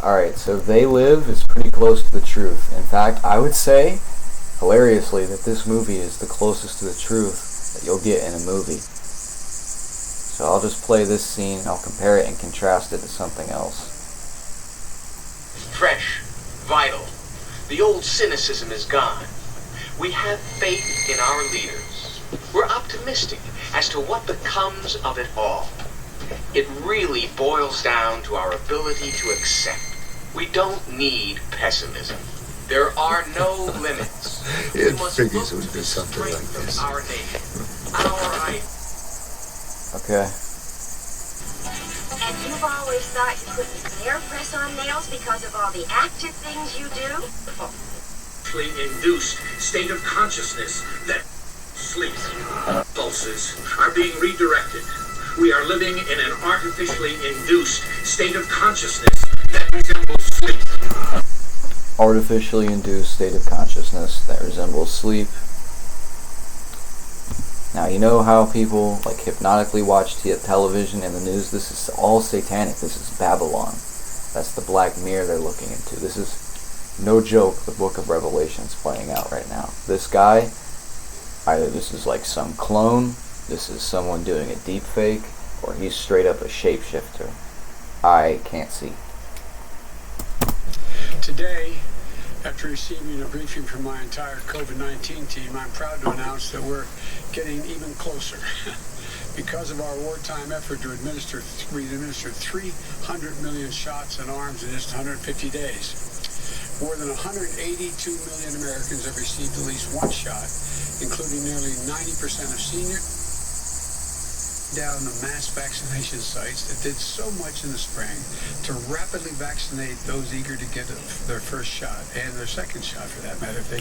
Alright, so They Live is pretty close to the truth. In fact, I would say, hilariously, that this movie is the closest to the truth that you'll get in a movie. So I'll just play this scene, and I'll compare it and contrast it to something else. Fresh, vital. The old cynicism is gone. We have faith in our leaders. We're optimistic as to what becomes of it all. It really boils down to our ability to accept. We don't need pessimism. There are no limits. It figures it would be something like this. Our nation. Our Okay. And you've always thought you couldn't dare press on nails because of all the active things you do? Induced state of consciousness that sleep pulses are being redirected. We are living in an artificially induced state of consciousness that resembles sleep. Artificially induced state of consciousness that resembles sleep. Now, you know how people like hypnotically watch television and the news? This is all satanic. This is Babylon. That's the Black Mirror they're looking into. This is, no joke, the Book of Revelation's playing out right now. This guy, either this is like some clone, this is someone doing a deep fake, or he's straight up a shapeshifter. I can't see. Today, after receiving a briefing from my entire COVID-19 team, I'm proud to announce that we're getting even closer. Because of our wartime effort to administer 300 million shots in arms in just 150 days. More than 182 million Americans have received at least one shot, including nearly 90% of seniors. Down the mass vaccination sites that did so much in the spring to rapidly vaccinate those eager to get their first shot and their second shot, for that matter, if they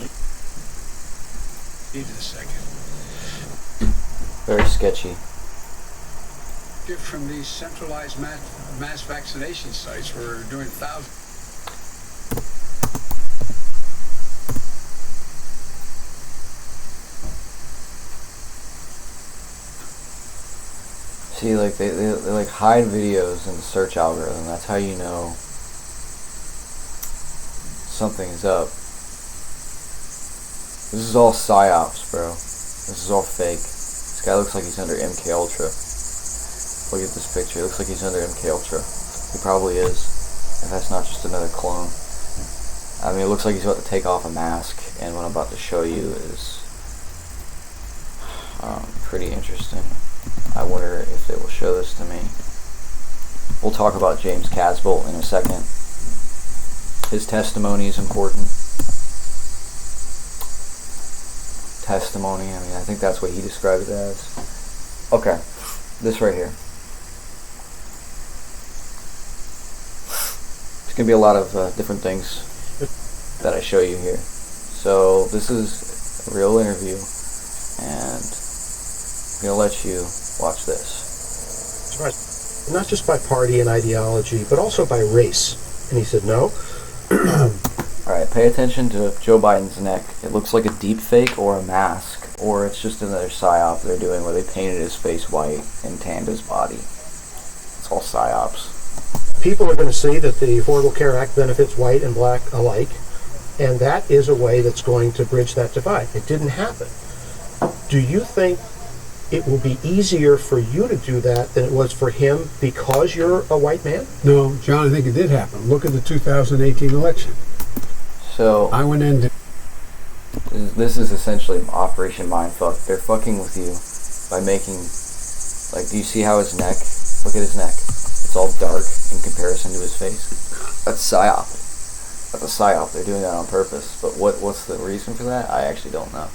needed a second. Very sketchy. From these centralized mass vaccination sites, we're doing thousands. See, like they like hide videos in the search algorithm. That's how you know something is up. This is all psyops, bro. This is all fake. This guy looks like he's under MK Ultra. Look at this picture. It looks like he's under MK Ultra. He probably is. If that's not just another clone. I mean, it looks like he's about to take off a mask, and what I'm about to show you is pretty interesting. I wonder if they will show this to me. We'll talk about James Casbolt in a second. His testimony is important. Testimony, I mean, I think that's what he described it as. Okay, this right here. There's going to be a lot of different things that I show you here. So, this is a real interview, and I'm going to let you watch this. Not just by party and ideology, but also by race. And he said, no. Alright, pay attention to Joe Biden's neck. It looks like a deep fake or a mask, or it's just another psyop they're doing where they painted his face white and tanned his body. It's all psyops. People are going to see that the Affordable Care Act benefits white and black alike, and that is a way that's going to bridge that divide. It didn't happen. Do you think it will be easier for you to do that than it was for him because you're a white man? No, John, I think it did happen. Look at the 2018 election. So I went into... This is essentially Operation Mindfuck. They're fucking with you by making... Like, do you see how his neck... Look at his neck. It's all dark in comparison to his face. That's psyop. That's a psyop. They're doing that on purpose. But what's the reason for that? I actually don't know.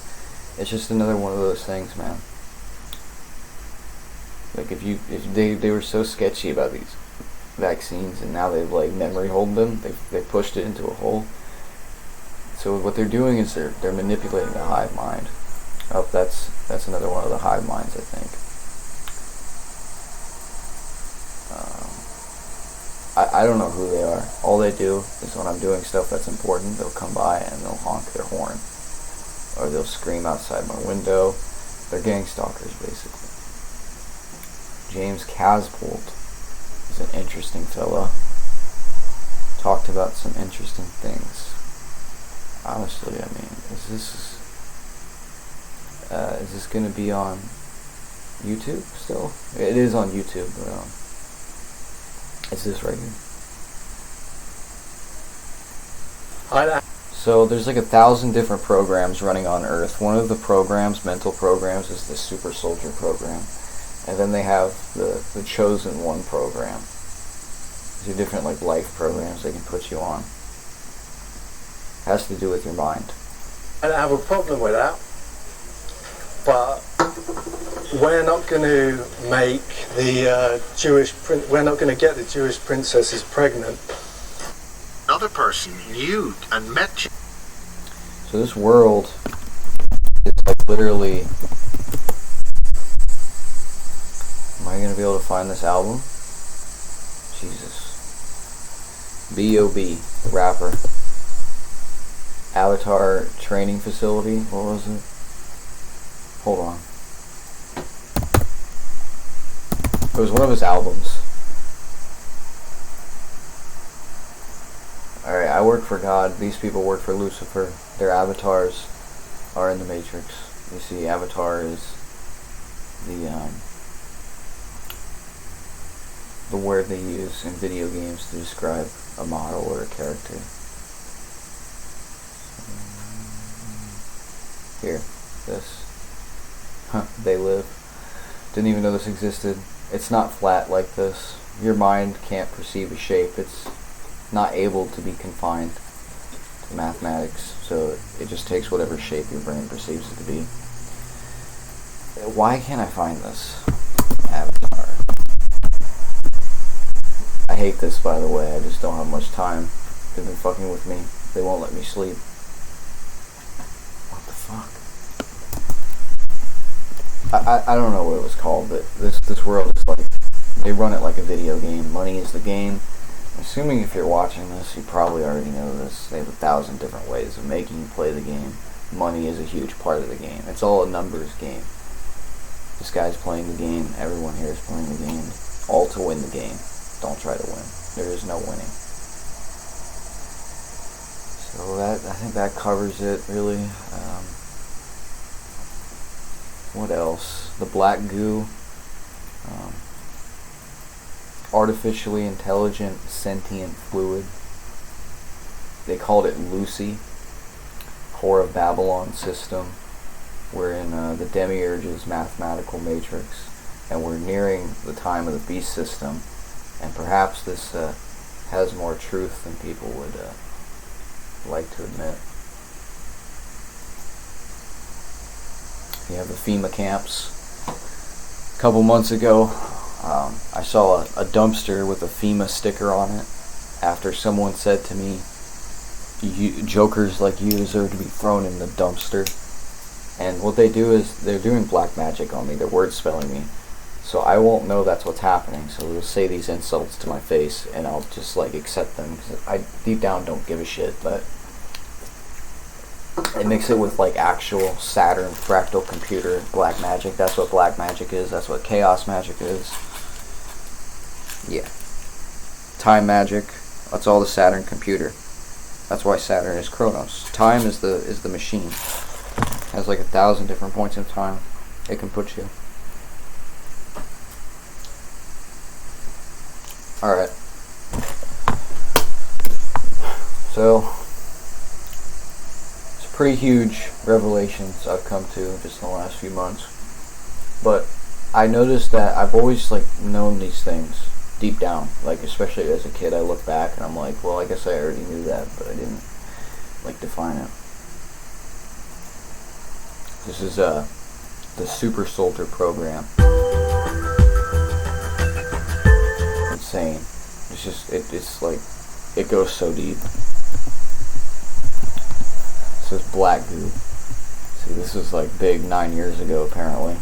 It's just another one of those things, man. Like, if they were so sketchy about these vaccines, and now they've like memory holed them, they pushed it into a hole. So what they're doing is they're manipulating the hive mind. Oh, that's another one of the hive minds, I think. I don't know who they are. All they do is when I'm doing stuff that's important, they'll come by and they'll honk their horn, or they'll scream outside my window. They're Gangstalkers, basically. James Casbolt is an interesting fella. talked about some interesting things. Honestly, I mean, is this going to be on YouTube still? It is on YouTube, but it's this right here. So there's like 1,000 different programs running on Earth. One of the programs, mental programs, is the Super Soldier program. And then they have the Chosen One program. These are different like life programs they can put you on. Has to do with your mind. I don't have a problem with that, but we're not going to make the we're not going to get the Jewish princesses pregnant. Another person knew and met you. So this world is like literally. Am I gonna be able to find this album? Jesus. B.O.B. the rapper. Avatar training facility. What was it? Hold on. It was one of his albums. Alright, I work for God. These people work for Lucifer. Their avatars are in the Matrix. You see, Avatar is the word they use in video games to describe a model or a character. Here, this. They live. Didn't even know this existed. It's not flat like this. Your mind can't perceive a shape. It's not able to be confined to mathematics, so it just takes whatever shape your brain perceives it to be. Why can't I find this Avatar? I hate this, by the way. I just don't have much time. They've been fucking with me. They won't let me sleep. What the fuck? I don't know what it was called, but this world is like, they run it like a video game. Money is the game. Assuming if you're watching this, you probably already know this. They have 1,000 different ways of making you play the game. Money is a huge part of the game. It's all a numbers game. This guy's playing the game. Everyone here is playing the game. All to win the game. Don't try to win. There is no winning. So I think that covers it, really. What else? The black goo. Artificially intelligent sentient fluid. They called it Lucy. Whore of Babylon system. We're in the Demiurge's mathematical matrix, and we're nearing the time of the beast system, and perhaps this has more truth than people would like to admit. You have the FEMA camps. A couple months ago, I saw a dumpster with a FEMA sticker on it after someone said to me, jokers like you deserve to be thrown in the dumpster. And what they do is they're doing black magic on me. They're word spelling me. So I won't know that's what's happening. So they'll say these insults to my face and I'll just like accept them. Cause I deep down don't give a shit, but I mix it with like actual Saturn fractal computer black magic. That's what black magic is. That's what chaos magic is. Yeah. Time magic. That's all the Saturn computer. That's why Saturn is Chronos. Time is the machine. It has like 1,000 different points in time it can put you. Alright. So it's pretty huge revelations I've come to just in the last few months. But I noticed that I've always like known these things deep down. Like especially as a kid, I look back and I'm like, well, I guess I already knew that, but I didn't like define it. This is the Super Soldier program. Insane. It's just it's like it goes so deep. This is black goo. See, this was like big 9 years ago apparently.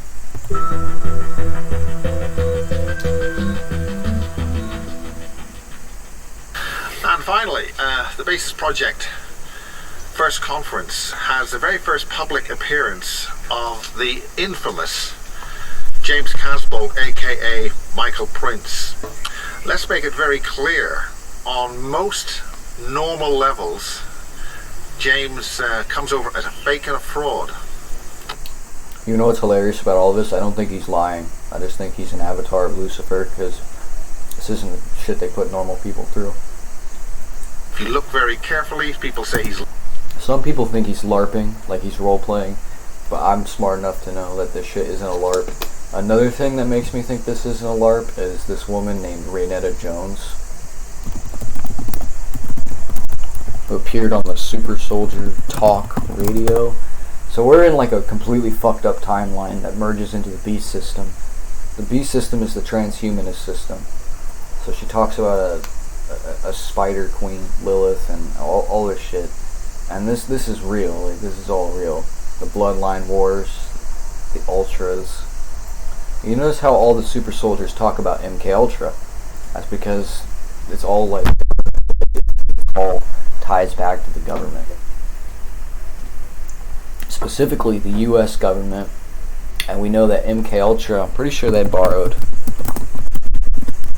And finally, the Basis Project first conference has the very first public appearance of the infamous James Casbolt, aka Michael Prince. Let's make it very clear, on most normal levels, James comes over as a fake and a fraud. You know what's hilarious about all this? I don't think he's lying. I just think he's an avatar of Lucifer, because this isn't the shit they put normal people through. If you look very carefully, people say he's... Some people think he's LARPing, like he's role-playing, but I'm smart enough to know that this shit isn't a LARP. Another thing that makes me think this isn't a LARP is this woman named Raynetta Jones, who appeared on the Super Soldier Talk radio. So we're in like a completely fucked up timeline that merges into the beast system. The beast system is the transhumanist system. So she talks about a spider queen, Lilith, and all this shit. And this is real. Like, this is all real. The bloodline wars, the ultras. You notice how all the super soldiers talk about MK Ultra? That's because it's all like all ties back to the government. Specifically the US government, and we know that MK Ultra, I'm pretty sure they borrowed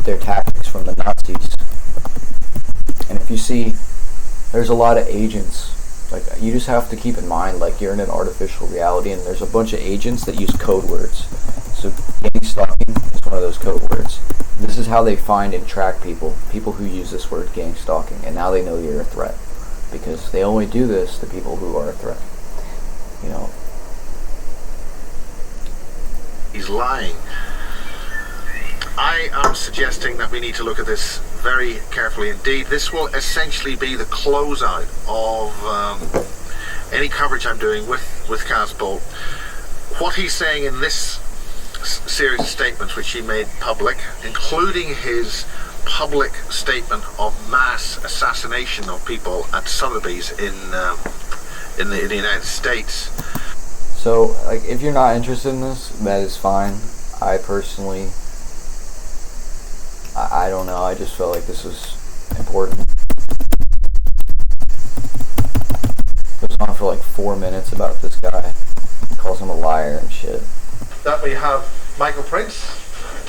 their tactics from the Nazis. And if you see, there's a lot of agents. Like, you just have to keep in mind, like, you're in an artificial reality, and there's a bunch of agents that use code words. So gangstalking is one of those code words. This is how they find and track people who use this word, gangstalking, and now they know you're a threat, because they only do this to people who are a threat. You know, He's lying. I am suggesting that we need to look at this very carefully indeed. This will essentially be the closeout of any coverage I'm doing with Casbolt. What he's saying in this series of statements which he made public, including his public statement of mass assassination of people at Sotheby's in the United States. so, like, if you're not interested in this, that is fine. I personally, I don't know, I just felt like this was important. It goes on for like 4 minutes about this guy. He calls him a liar and shit. That we have Michael Prince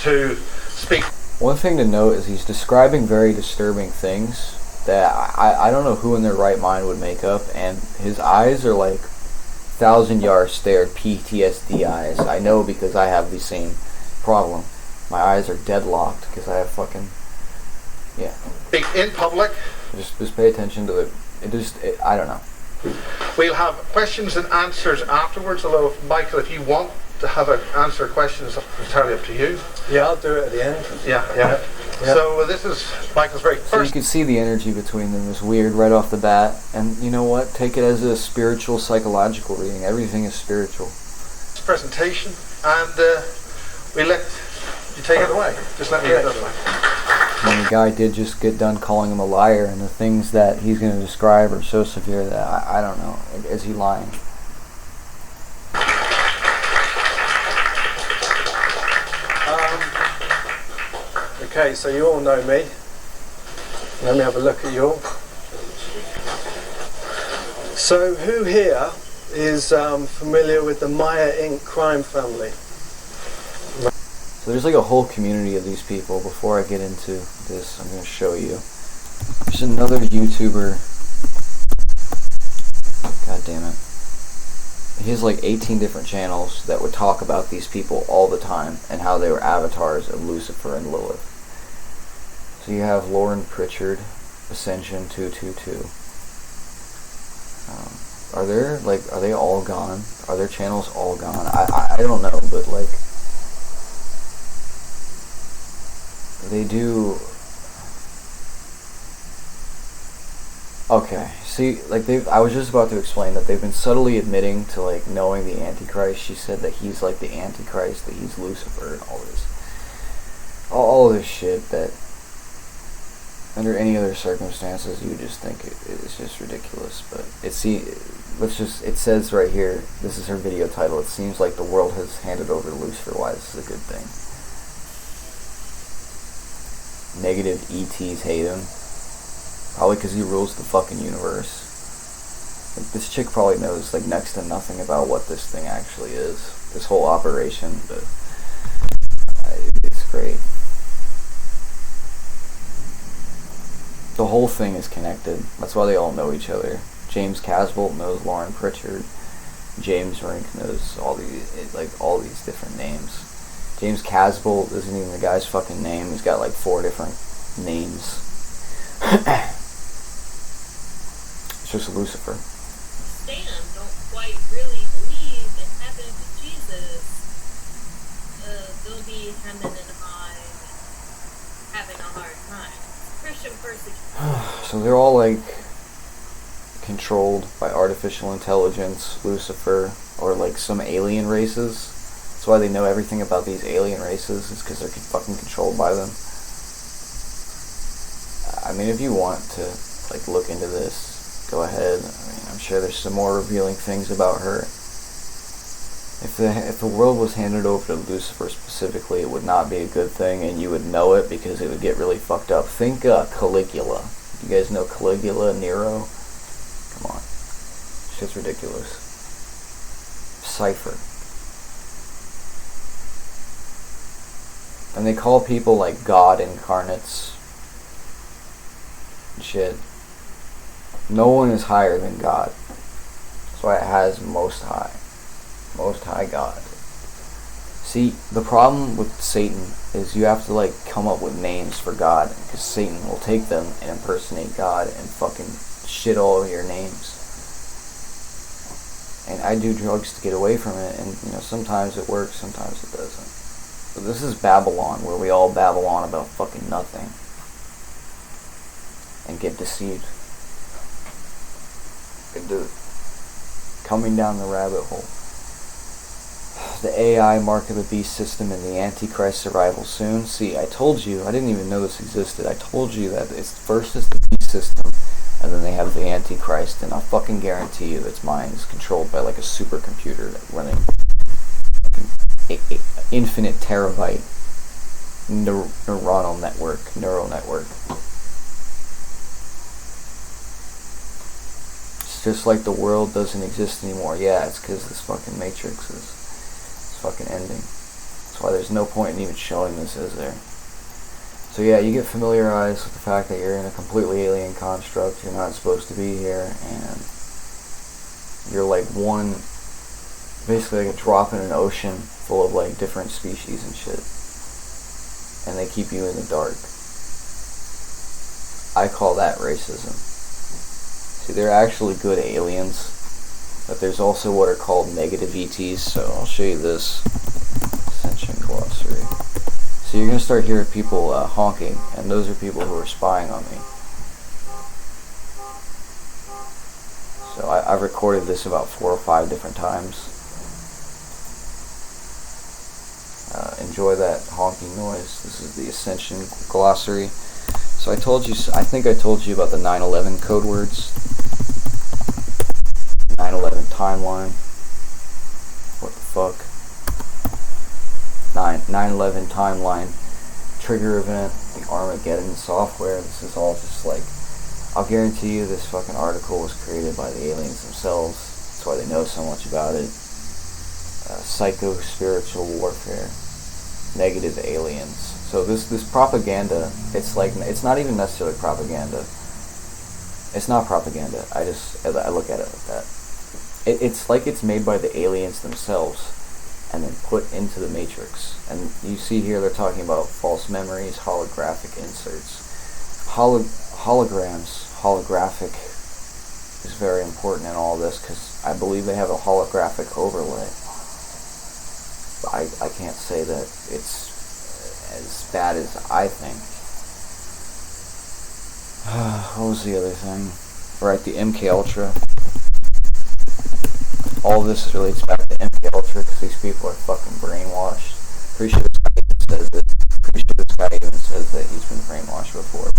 to speak. One thing to note is he's describing very disturbing things that I don't know who in their right mind would make up, and his eyes are like 1,000-yard stare PTSD eyes. I know because I have the same problem. My eyes are deadlocked because I have fucking, yeah. Speak in public. Just pay attention to I don't know. We'll have questions and answers afterwards, although Michael, if you want to have an answer questions, it's entirely up to you. Yeah, I'll do it at the end. Yeah. So this is Michael's very So you first can see the energy between them is weird right off the bat, and you know what? Take it as a spiritual, psychological reading. Everything is spiritual. presentation, and we let you take it away. Just let me get it away. And the guy did just get done calling him a liar, and the things that he's going to describe are so severe that I don't know. Is he lying? Okay, so you all know me. Let me have a look at you all. So who here is familiar with the Maya Inc. crime family? So there's like a whole community of these people. Before I get into this, I'm going to show you. There's another YouTuber. God damn it. He has like 18 different channels that would talk about these people all the time and how they were avatars of Lucifer and Lilith. So you have Lauren Pritchard, Ascension 222. Are they all gone? Are their channels all gone? I don't know, but like, they do. Okay, see, like I was just about to explain that they've been subtly admitting to like knowing the Antichrist. She said that he's like the Antichrist, that he's Lucifer, and all this shit that under any other circumstances you would just think it's just ridiculous. But it says right here, this is her video title, it seems like the world has handed over to Lucifer. Why this is a good thing. Negative ETs hate him. Probably because he rules the fucking universe. Like, this chick probably knows like next to nothing about what this thing actually is. This whole operation, but it's great. The whole thing is connected. That's why they all know each other. James Casbolt knows Lauren Pritchard. James Rink knows all these different names. James Casbolt isn't even the guy's fucking name. He's got like 4 different names. It's just Lucifer. Stan don't quite really believe it happened to Jesus. They'll be hemming and hawing and having a hard time. Christian persecution. So they're all like controlled by artificial intelligence, Lucifer, or like some alien races. That's why they know everything about these alien races, is because they're fucking controlled by them. I mean, if you want to like look into this, go ahead. I mean, I'm sure there's some more revealing things about her. If the world was handed over to Lucifer specifically, it would not be a good thing, and you would know it because it would get really fucked up. Think Caligula. You guys know Caligula, Nero? Come on. Shit's ridiculous. Cypher. And they call people like God incarnates. Shit. No one is higher than God. That's why it has Most High. Most High God. See, the problem with Satan is you have to like come up with names for God, because Satan will take them and impersonate God and fucking shit all over your names. And I do drugs to get away from it, and you know, sometimes it works, sometimes it doesn't. But this is Babylon, where we all babble on about fucking nothing and get deceived. Into coming down the rabbit hole. The AI Mark of the Beast system and the Antichrist arrival soon. See, I told you, I didn't even know this existed. I told you that it's first is the beast system, and then they have the Antichrist, and I'll fucking guarantee you its mind is controlled by like a supercomputer running infinite terabyte neural network. It's just like the world doesn't exist anymore. Yeah, it's because this fucking Matrix is fucking ending. That's why there's no point in even showing this, is there? So yeah, you get familiarized with the fact that you're in a completely alien construct, you're not supposed to be here, and you're like basically like a drop in an ocean full of like different species and shit. And they keep you in the dark. I call that racism. See, they're actually good aliens, but there's also what are called negative ETs, so I'll show you this Ascension Glossary. So you're going to start hearing people honking, and those are people who are spying on me. So I've recorded this about 4 or 5 different times. Enjoy that honking noise. This is the Ascension Glossary. So I think I told you about the 9/11 code words. 9/11 timeline. What the fuck? 9/11 timeline. Trigger event. The Armageddon software. This is all just like, I'll guarantee you this fucking article was created by the aliens themselves. That's why they know so much about it. Psycho-spiritual warfare. Negative aliens. So this propaganda, it's not even necessarily propaganda. It's not propaganda. I look at it like that. It's like it's made by the aliens themselves and then put into the Matrix. And you see here they're talking about false memories, holographic inserts. Holographic is very important in all this, because I believe they have a holographic overlay. I can't say that it's as bad as I think. What was the other thing? Right, the MK Ultra. All this relates back to MK Ultra because these people are fucking brainwashed. Pretty sure this guy even says that he's been brainwashed before.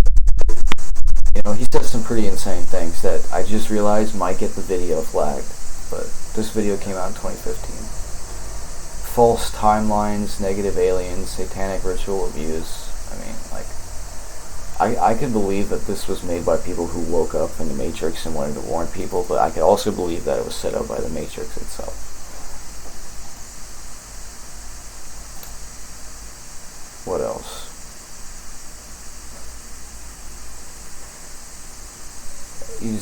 You know, he says some pretty insane things that I just realized might get the video flagged. But this video came out in 2015. False timelines, negative aliens, satanic ritual abuse. I mean, like, I could believe that this was made by people who woke up in the Matrix and wanted to warn people, but I could also believe that it was set up by the Matrix itself. What else? you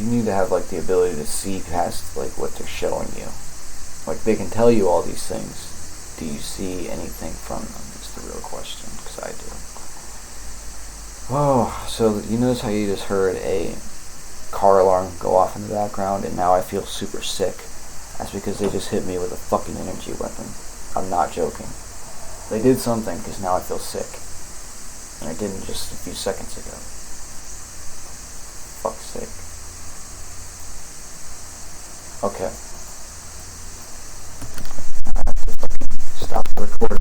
need to have like the ability to see past like what they're showing you. Like they can tell you all these things. Do you see anything from them? Is the real question, because I do. Oh, so you notice how you just heard a car alarm go off in the background, and now I feel super sick. That's because they just hit me with a fucking energy weapon. I'm not joking. They did something, because now I feel sick. And I didn't just a few seconds ago. Fuck's sake. Okay. I have to fucking stop the recording.